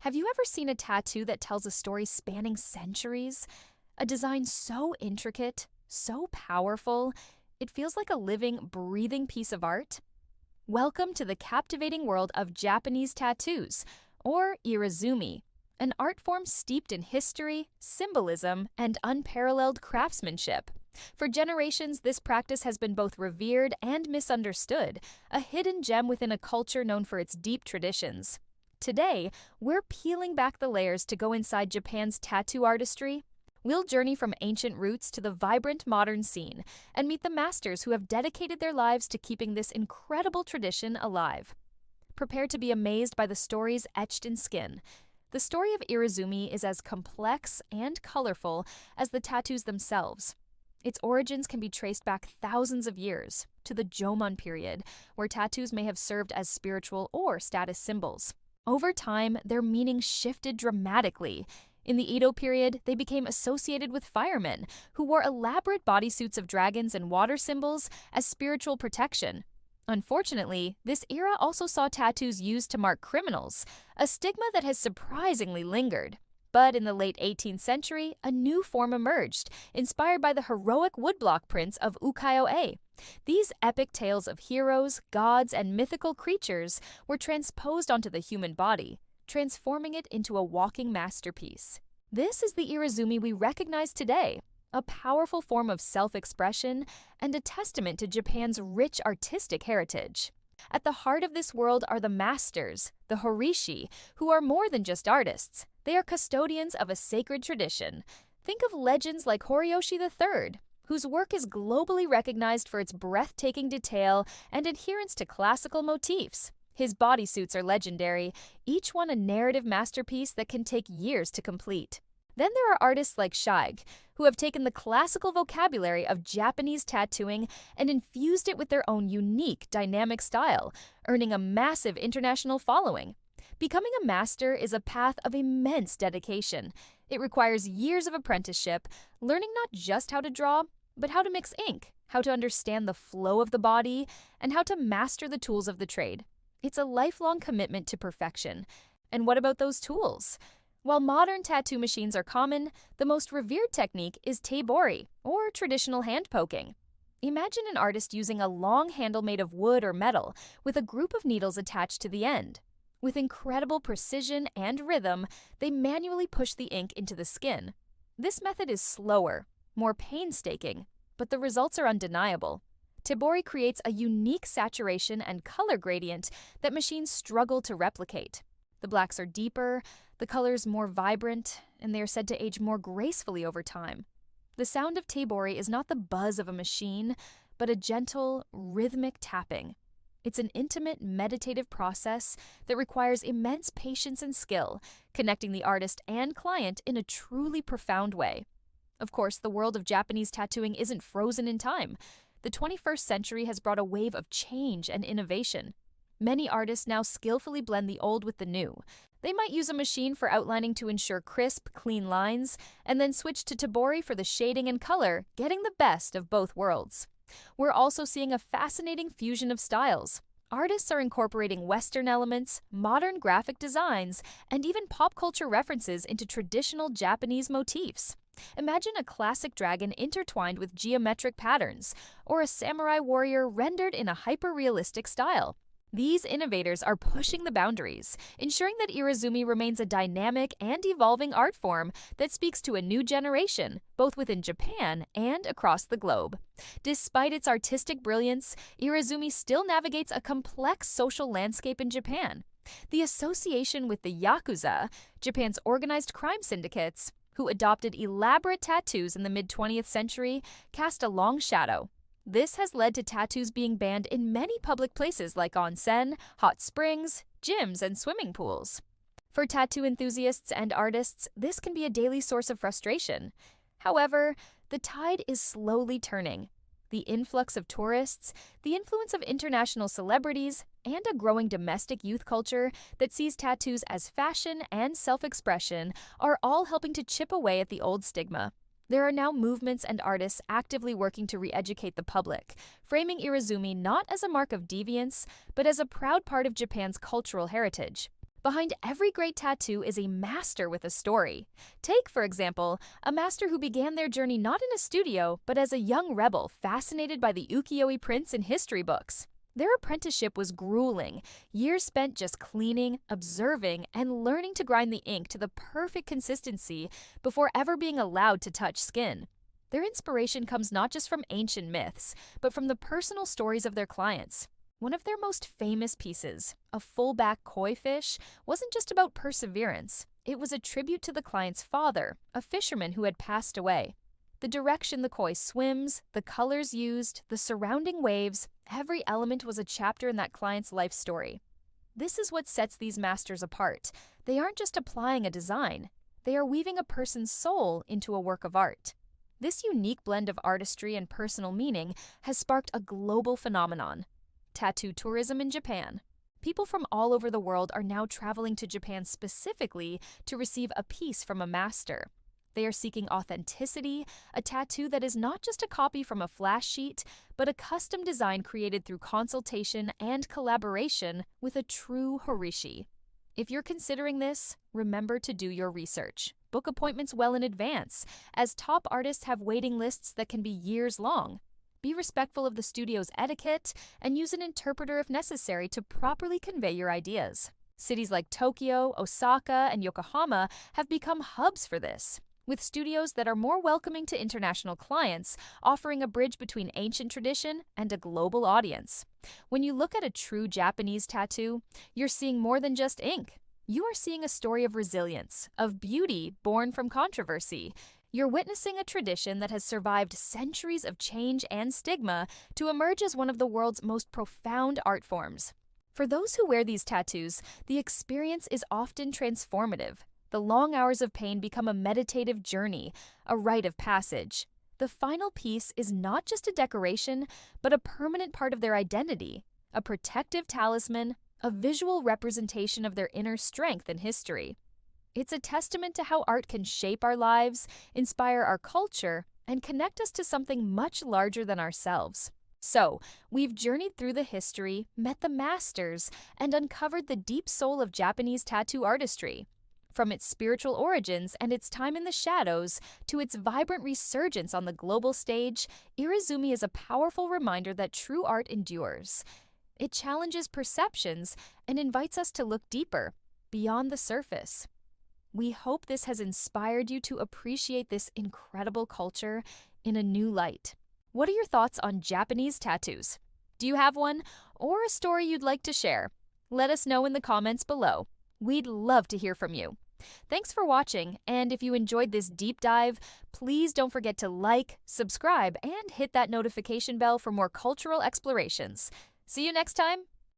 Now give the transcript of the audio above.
Have you ever seen a tattoo that tells a story spanning centuries? A design so intricate, so powerful, it feels like a living, breathing piece of art? Welcome to the captivating world of Japanese tattoos, or irizumi, an art form steeped in history, symbolism, and unparalleled craftsmanship. For generations, this practice has been both revered and misunderstood, a hidden gem within a culture known for its deep traditions. Today, we're peeling back the layers to go inside Japan's tattoo artistry. We'll journey from ancient roots to the vibrant modern scene and meet the masters who have dedicated their lives to keeping this incredible tradition alive. Prepare to be amazed by the stories etched in skin. The story of irizumi is as complex and colorful as the tattoos themselves. Its origins can be traced back thousands of years, to the Jomon period, where tattoos may have served as spiritual or status symbols. Over time, their meaning shifted dramatically. In the Edo period, they became associated with firemen, who wore elaborate bodysuits of dragons and water symbols as spiritual protection. Unfortunately, this era also saw tattoos used to mark criminals, a stigma that has surprisingly lingered. But in the late 18th century, a new form emerged, inspired by the heroic woodblock prints of ukiyo-e. These epic tales of heroes, gods, and mythical creatures were transposed onto the human body, transforming it into a walking masterpiece. This is the irizumi we recognize today, a powerful form of self-expression and a testament to Japan's rich artistic heritage. At the heart of this world are the masters, the horishi, who are more than just artists. They are custodians of a sacred tradition. Think of legends like Horiyoshi III, whose work is globally recognized for its breathtaking detail and adherence to classical motifs. His bodysuits are legendary, each one a narrative masterpiece that can take years to complete. Then there are artists like Shige, who have taken the classical vocabulary of Japanese tattooing and infused it with their own unique, dynamic style, earning a massive international following. Becoming a master is a path of immense dedication. It requires years of apprenticeship, learning not just how to draw, but how to mix ink, how to understand the flow of the body, and how to master the tools of the trade. It's a lifelong commitment to perfection. And what about those tools? While modern tattoo machines are common, the most revered technique is Tebori, or traditional hand poking. Imagine an artist using a long handle made of wood or metal, with a group of needles attached to the end. With incredible precision and rhythm, they manually push the ink into the skin. This method is slower, more painstaking, but the results are undeniable. Tebori creates a unique saturation and color gradient that machines struggle to replicate. The blacks are deeper, the colors more vibrant, and they are said to age more gracefully over time. The sound of Tebori is not the buzz of a machine, but a gentle, rhythmic tapping. It's an intimate, meditative process that requires immense patience and skill, connecting the artist and client in a truly profound way. Of course, the world of Japanese tattooing isn't frozen in time. The 21st century has brought a wave of change and innovation. Many artists now skillfully blend the old with the new. They might use a machine for outlining to ensure crisp, clean lines, and then switch to Tebori for the shading and color, getting the best of both worlds. We're also seeing a fascinating fusion of styles. Artists are incorporating Western elements, modern graphic designs, and even pop culture references into traditional Japanese motifs. Imagine a classic dragon intertwined with geometric patterns, or a samurai warrior rendered in a hyper-realistic style. These innovators are pushing the boundaries, ensuring that irizumi remains a dynamic and evolving art form that speaks to a new generation, both within Japan and across the globe. Despite its artistic brilliance, irizumi still navigates a complex social landscape in Japan. The association with the Yakuza, Japan's organized crime syndicates, who adopted elaborate tattoos in the mid-20th century, cast a long shadow. This has led to tattoos being banned in many public places like onsen, hot springs, gyms, and swimming pools. For tattoo enthusiasts and artists, this can be a daily source of frustration. However, the tide is slowly turning. The influx of tourists, the influence of international celebrities, and a growing domestic youth culture that sees tattoos as fashion and self-expression are all helping to chip away at the old stigma. There are now movements and artists actively working to re-educate the public, framing irizumi not as a mark of deviance, but as a proud part of Japan's cultural heritage. Behind every great tattoo is a master with a story. Take, for example, a master who began their journey not in a studio, but as a young rebel fascinated by the ukiyo-e prints in history books. Their apprenticeship was grueling, years spent just cleaning, observing, and learning to grind the ink to the perfect consistency before ever being allowed to touch skin. Their inspiration comes not just from ancient myths, but from the personal stories of their clients. One of their most famous pieces, a full-back koi fish, wasn't just about perseverance. It was a tribute to the client's father, a fisherman who had passed away. The direction the koi swims, the colors used, the surrounding waves, every element was a chapter in that client's life story. This is what sets these masters apart. They aren't just applying a design. They are weaving a person's soul into a work of art. This unique blend of artistry and personal meaning has sparked a global phenomenon. Tattoo tourism in Japan. People from all over the world are now traveling to Japan specifically to receive a piece from a master. They are seeking authenticity, a tattoo that is not just a copy from a flash sheet, but a custom design created through consultation and collaboration with a true horishi. If you're considering this, remember to do your research. Book appointments well in advance, as top artists have waiting lists that can be years long. Be respectful of the studio's etiquette and use an interpreter if necessary to properly convey your ideas. Cities like Tokyo, Osaka, and Yokohama have become hubs for this, with studios that are more welcoming to international clients, offering a bridge between ancient tradition and a global audience. When you look at a true Japanese tattoo, you're seeing more than just ink. You are seeing a story of resilience, of beauty born from controversy. You're witnessing a tradition that has survived centuries of change and stigma to emerge as one of the world's most profound art forms. For those who wear these tattoos, the experience is often transformative. The long hours of pain become a meditative journey, a rite of passage. The final piece is not just a decoration, but a permanent part of their identity, a protective talisman, a visual representation of their inner strength and history. It's a testament to how art can shape our lives, inspire our culture, and connect us to something much larger than ourselves. So, we've journeyed through the history, met the masters, and uncovered the deep soul of Japanese tattoo artistry. From its spiritual origins and its time in the shadows to its vibrant resurgence on the global stage, Irizumi is a powerful reminder that true art endures. It challenges perceptions and invites us to look deeper, beyond the surface. We hope this has inspired you to appreciate this incredible culture in a new light. What are your thoughts on Japanese tattoos? Do you have one or a story you'd like to share? Let us know in the comments below. We'd love to hear from you. Thanks for watching, and if you enjoyed this deep dive, please don't forget to like, subscribe, and hit that notification bell for more cultural explorations. See you next time!